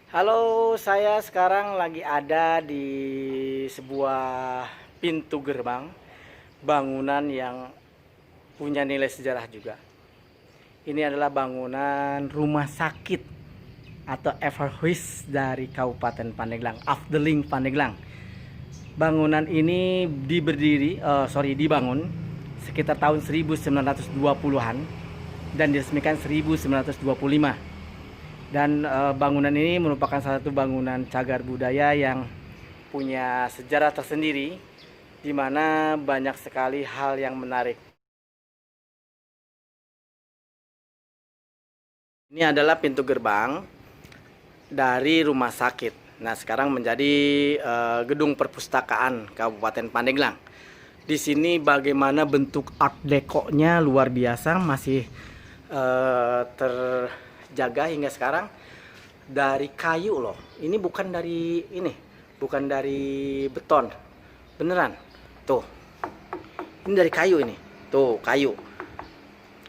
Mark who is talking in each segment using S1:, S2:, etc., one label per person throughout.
S1: Halo, saya sekarang lagi ada di sebuah pintu gerbang bangunan yang punya nilai sejarah juga. Ini adalah bangunan rumah sakit atau Everhuis dari Kabupaten Pandeglang, Afdeling Pandeglang. Bangunan ini dibangun sekitar tahun 1920-an dan diresmikan 1925. Dan bangunan ini merupakan salah satu bangunan cagar budaya yang punya sejarah tersendiri, di mana banyak sekali hal yang menarik. Ini adalah pintu gerbang dari rumah sakit. Nah, sekarang menjadi gedung perpustakaan Kabupaten Pandeglang. Di sini bagaimana bentuk art deco-nya luar biasa, masih terjaga hingga sekarang, dari kayu loh. Ini bukan dari beton, beneran. Tuh, ini dari kayu ini. Tuh, kayu.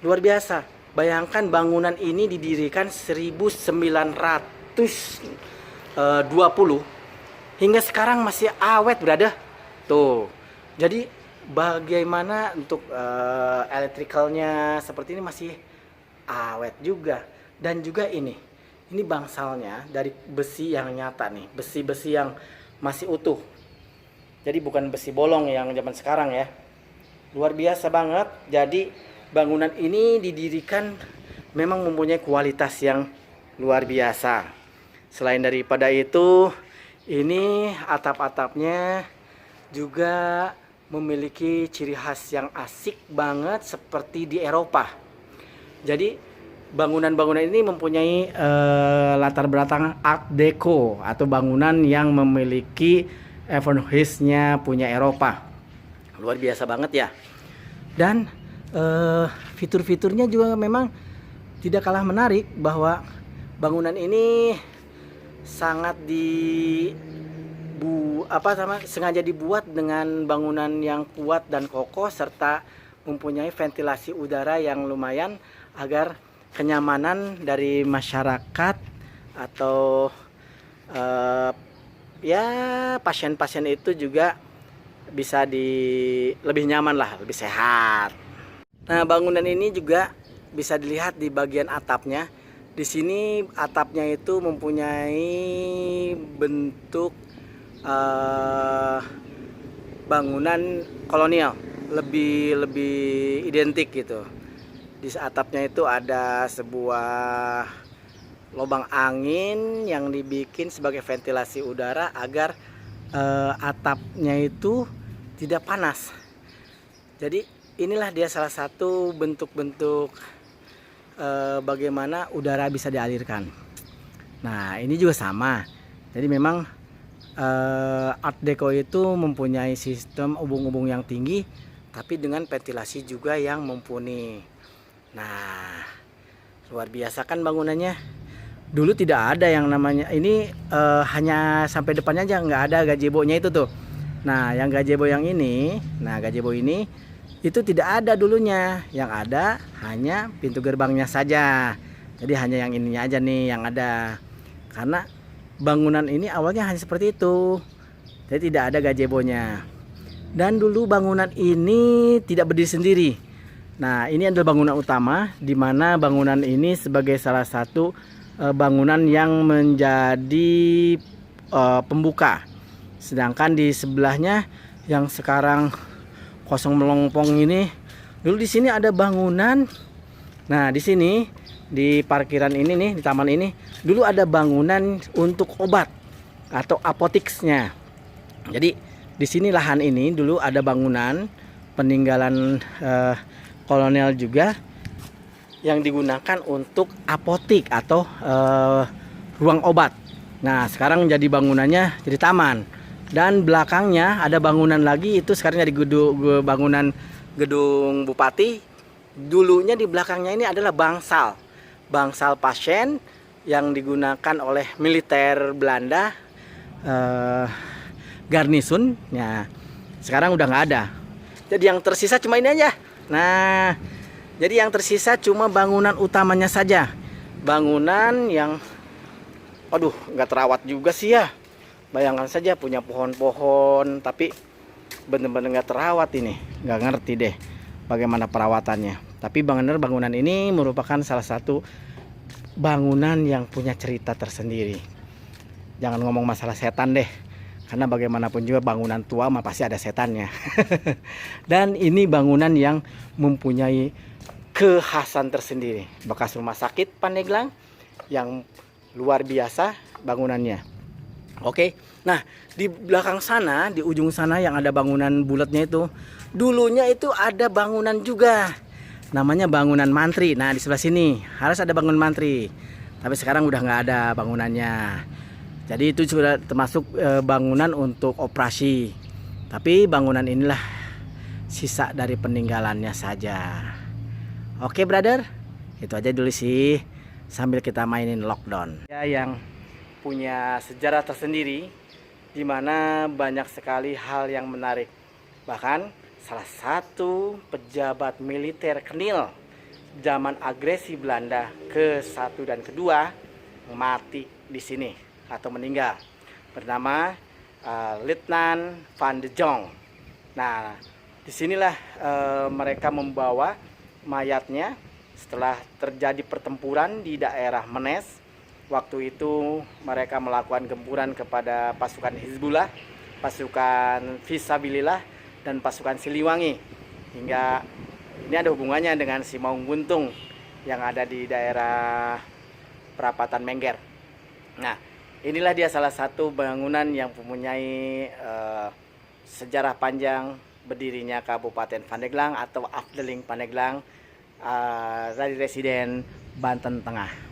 S1: Luar biasa. Bayangkan bangunan ini didirikan 1920 hingga sekarang masih awet, brother. Tuh. Jadi bagaimana untuk elektrikalnya seperti ini masih awet juga. Dan juga ini bangsalnya dari besi yang nyata nih, besi-besi yang masih utuh. Jadi bukan besi bolong yang zaman sekarang ya. Luar biasa banget. Jadi bangunan ini didirikan memang mempunyai kualitas yang luar biasa. Selain daripada itu, ini atap-atapnya juga memiliki ciri khas yang asik banget seperti di Eropa. Jadi bangunan-bangunan ini mempunyai latar belakang Art Deco atau bangunan yang memiliki Everhuis-nya punya Eropa. Luar biasa banget ya. Dan fitur-fiturnya juga memang tidak kalah menarik, bahwa bangunan ini sangat sengaja dibuat dengan bangunan yang kuat dan kokoh serta mempunyai ventilasi udara yang lumayan agar kenyamanan dari masyarakat atau pasien-pasien itu juga bisa lebih nyaman lah, lebih sehat. Nah, bangunan ini juga bisa dilihat di bagian atapnya. Di sini atapnya itu mempunyai bentuk bangunan kolonial, lebih identik gitu. Di atapnya itu ada sebuah lubang angin yang dibikin sebagai ventilasi udara agar atapnya itu tidak panas. Jadi inilah dia salah satu bentuk-bentuk bagaimana udara bisa dialirkan. Nah, ini juga sama. Jadi memang Art Deco itu mempunyai sistem ubung-ubung yang tinggi, tapi dengan ventilasi juga yang mumpuni. Nah, luar biasa kan bangunannya. Dulu tidak ada yang namanya ini, hanya sampai depannya aja, nggak ada gazebo-nya itu tuh. Nah, yang gazebo yang ini, gazebo ini itu tidak ada dulunya. Yang ada hanya pintu gerbangnya saja. Jadi hanya yang ininya aja nih yang ada. Karena bangunan ini awalnya hanya seperti itu. Jadi tidak ada gazebo-nya. Dan dulu bangunan ini tidak berdiri sendiri. Nah, ini adalah bangunan utama, di mana bangunan ini sebagai salah satu bangunan yang menjadi pembuka. Sedangkan di sebelahnya yang sekarang kosong melompong ini, dulu di sini ada bangunan. Nah, di sini di parkiran ini nih, di taman ini dulu ada bangunan untuk obat atau apoteksnya. Jadi di sini lahan ini dulu ada bangunan peninggalan kolonial juga yang digunakan untuk apotek atau ruang obat. Nah, sekarang jadi bangunannya jadi taman. Dan belakangnya ada bangunan lagi, itu sekarang jadi bangunan gedung bupati. Dulunya di belakangnya ini adalah bangsal pasien yang digunakan oleh militer Belanda, garnisun. Ya, sekarang udah nggak ada. Jadi yang tersisa cuma ini aja. Nah, jadi yang tersisa cuma bangunan utamanya saja. Bangunan yang aduh nggak terawat juga sih ya. Bayangkan saja punya pohon-pohon tapi bener-bener nggak terawat ini. Nggak ngerti deh bagaimana perawatannya. Tapi bangunan ini merupakan salah satu bangunan yang punya cerita tersendiri. Jangan ngomong masalah setan deh, karena bagaimanapun juga bangunan tua mah pasti ada setannya. Dan ini bangunan yang mempunyai kekhasan tersendiri. Bekas rumah sakit Pandeglang yang luar biasa bangunannya. Oke, nah di belakang sana, di ujung sana yang ada bangunan bulatnya itu, dulunya itu ada bangunan juga, namanya bangunan mantri. Nah di sebelah sini harus ada bangunan mantri, tapi sekarang udah nggak ada bangunannya. Jadi itu sudah termasuk bangunan untuk operasi. Tapi bangunan inilah sisa dari peninggalannya saja. Oke brother, itu aja dulu sih sambil kita mainin lockdown. Ya yang punya sejarah tersendiri di mana banyak sekali hal yang menarik. Bahkan salah satu pejabat militer Kenil zaman agresi Belanda ke-1 dan ke-2 mati di sini atau meninggal, bernama Letnan Van de Jong. Nah, disinilah mereka membawa mayatnya setelah terjadi pertempuran di daerah Menes. Waktu itu mereka melakukan gempuran kepada pasukan Hizbullah, pasukan Fisabilillah, dan pasukan Siliwangi. Hingga ini ada hubungannya dengan si Maung Buntung yang ada di daerah perapatan Mengger. Nah, inilah dia salah satu bangunan yang mempunyai sejarah panjang berdirinya Kabupaten Pandeglang atau Afdeling Pandeglang dari residen Banten Tengah.